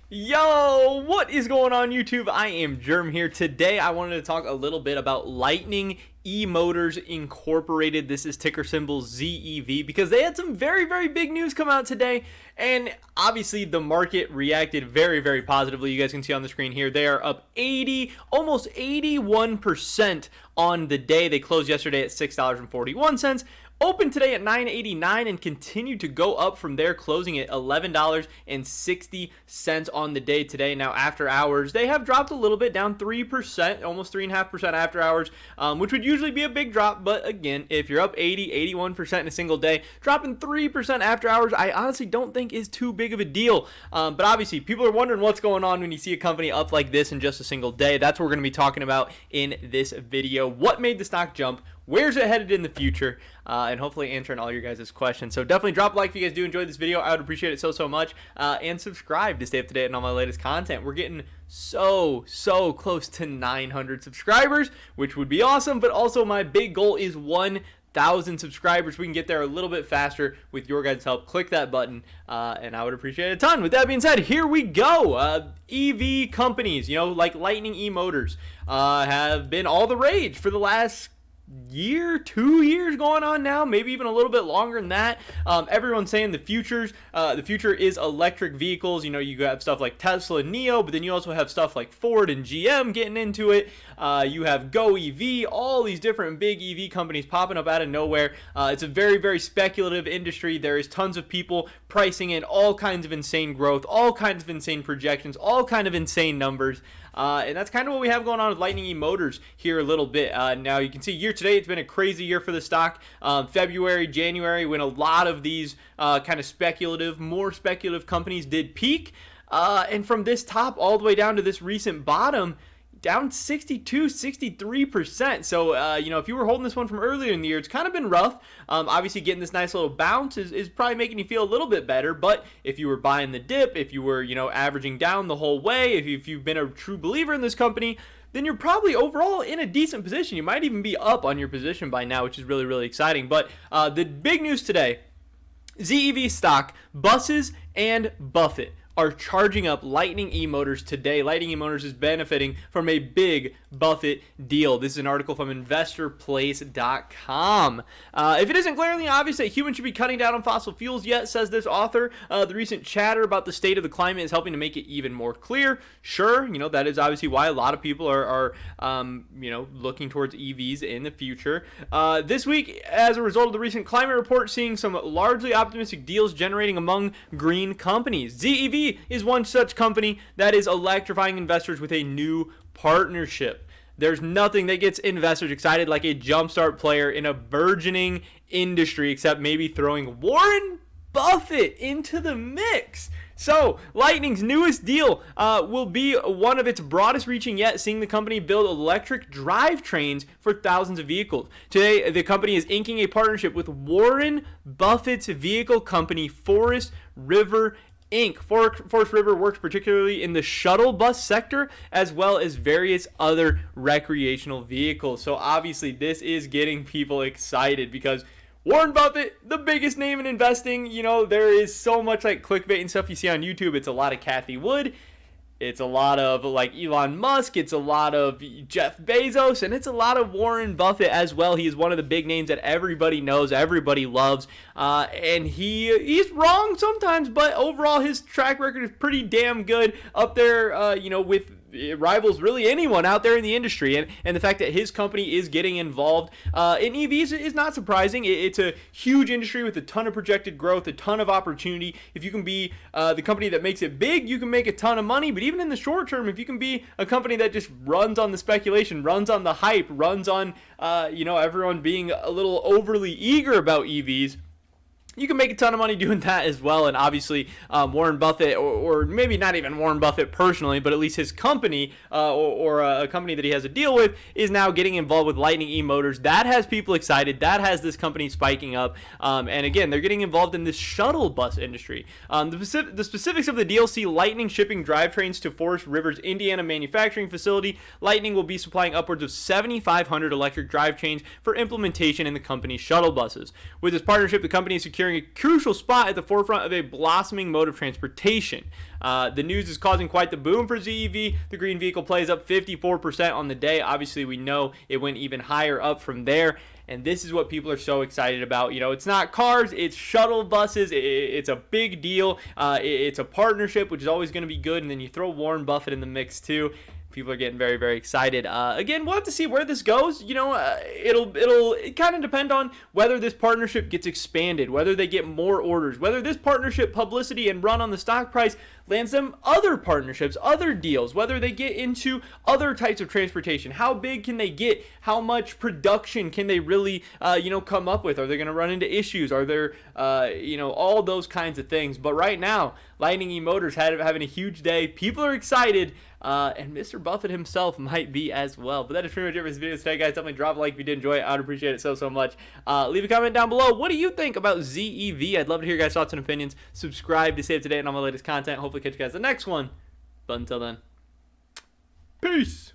Yo, what is going on YouTube? I am Germ here. Today I wanted to talk a little bit about Lightning EMOTORS Incorporated. This is ticker symbol ZEV because they had some very big news come out today, and obviously the market reacted very positively. You guys can see on the screen here they are up 80, almost 81% on the day. They closed yesterday at $6.41. Opened today at $9.89 and continued to go up from there, closing at $11.60 on the day today. Now, after hours, they have dropped a little bit, down 3%, almost 3.5% after hours, which would usually be a big drop. But again, if you're up 81% in a single day, dropping 3% after hours, I honestly don't think is too big of a deal. But obviously, people are wondering what's going on when you see a company up like this in just a single day. That's what we're going to be talking about in this video. What made the stock jump? Where's it headed in the future? And hopefully answering all your guys' questions. So definitely drop a like if you guys do enjoy this video. I would appreciate it so much. And subscribe to stay up to date on all my latest content. We're getting so close to 900 subscribers, which would be awesome. But also my big goal is 1,000 subscribers. We can get there a little bit faster with your guys' help. Click that button, and I would appreciate it a ton. With that being said, here we go. EV companies, like Lightning EMOTORS, have been all the rage for the last year, 2 years going on now, maybe even a little bit longer than that. Everyone's saying the future is electric vehicles. You have stuff like Tesla and NIO, but then you also have stuff like Ford and GM getting into it. You have Go EV, all these different big EV companies popping up out of nowhere. It's a very speculative industry. There is tons of people pricing in all kinds of insane growth, all kinds of insane projections, all kind of insane numbers. And that's kind of what we have going on with Lightning EMOTORS here a little bit. Now you can see year to date, it's been a crazy year for the stock. February, January, when a lot of these kind of more speculative companies did peak. And from this top all the way down to this recent bottom, down 63%. So, if you were holding this one from earlier in the year, it's kind of been rough. Obviously, getting this nice little bounce is probably making you feel a little bit better. But if you were buying the dip, if you were, averaging down the whole way, if you've been a true believer in this company, then you're probably overall in a decent position. You might even be up on your position by now, which is really exciting. But the big news today, ZEV stock, buses, and BUFFETT are charging up Lightning EMOTORS today. Lightning EMOTORS is benefiting from a big BUFFETT deal. This is an article from investorplace.com. If it isn't glaringly obvious that humans should be cutting down on fossil fuels yet, says this author, the recent chatter about the state of the climate is helping to make it even more clear. Sure, that is obviously why a lot of people are looking towards EVs in the future. This week, as a result of the recent climate report, seeing some largely optimistic deals generating among green companies. ZEV is one such company that is electrifying investors with a new partnership. There's nothing that gets investors excited like a jumpstart player in a burgeoning industry, except maybe throwing Warren Buffett into the mix. So, Lightning's newest deal will be one of its broadest reaching yet, seeing the company build electric drivetrains for thousands of vehicles. Today, the company is inking a partnership with Warren Buffett's vehicle company, Forest River Inc. Forest River works particularly in the shuttle bus sector as well as various other recreational vehicles. So obviously this is getting people excited because Warren Buffett, the biggest name in investing, there is so much like clickbait and stuff you see on YouTube. It's a lot of Cathie Wood. It's a lot of like Elon Musk. It's a lot of Jeff Bezos, and it's a lot of Warren Buffett as well. He is one of the big names that everybody knows, everybody loves, and he's wrong sometimes, but overall his track record is pretty damn good, up there, with it rivals really anyone out there in the industry, and the fact that his company is getting involved in EVs is not surprising. It's a huge industry with a ton of projected growth, a ton of opportunity. If you can be the company that makes it big, you can make a ton of money. But even in the short term, if you can be a company that just runs on the speculation, runs on the hype, runs on everyone being a little overly eager about EVs, you can make a ton of money doing that as well. And obviously Warren Buffett, or maybe not even Warren Buffett personally, but at least his company or a company that he has a deal with is now getting involved with Lightning EMOTORS. That has people excited. That has this company spiking up. And again, they're getting involved in this shuttle bus industry. The specifics of the deal: see Lightning shipping drivetrains to Forest River's Indiana manufacturing facility. Lightning will be supplying upwards of 7,500 electric drivetrains for implementation in the company's shuttle buses. With this partnership, the company is securing securing a crucial spot at the forefront of a blossoming mode of transportation. The news is causing quite the boom for ZEV. The green vehicle plays up 54% on the day. Obviously, we know it went even higher up from there. And this is what people are so excited about. You know, it's not cars, it's shuttle buses. It's a big deal. It's a partnership, which is always going to be good. And then you throw Warren Buffett in the mix too. People are getting very, very excited. Again, we'll have to see where this goes. You know, it'll kind of depend on whether this partnership gets expanded, whether they get more orders, whether this partnership publicity and run on the stock price lands them other partnerships, other deals, whether they get into other types of transportation. How big can they get? How much production can they really, come up with? Are they going to run into issues? Are there, all those kinds of things? But right now, Lightning eMotors having a huge day. People are excited. And Mr. Buffett himself might be as well. But that is pretty much it for this video today, guys. Definitely drop a like if you did enjoy it. I would appreciate it so much. Leave a comment down below. What do you think about ZEV? I'd love to hear your guys' thoughts and opinions. Subscribe to stay up to date on all my latest content. Hopefully catch you guys in the next one. But until then, peace.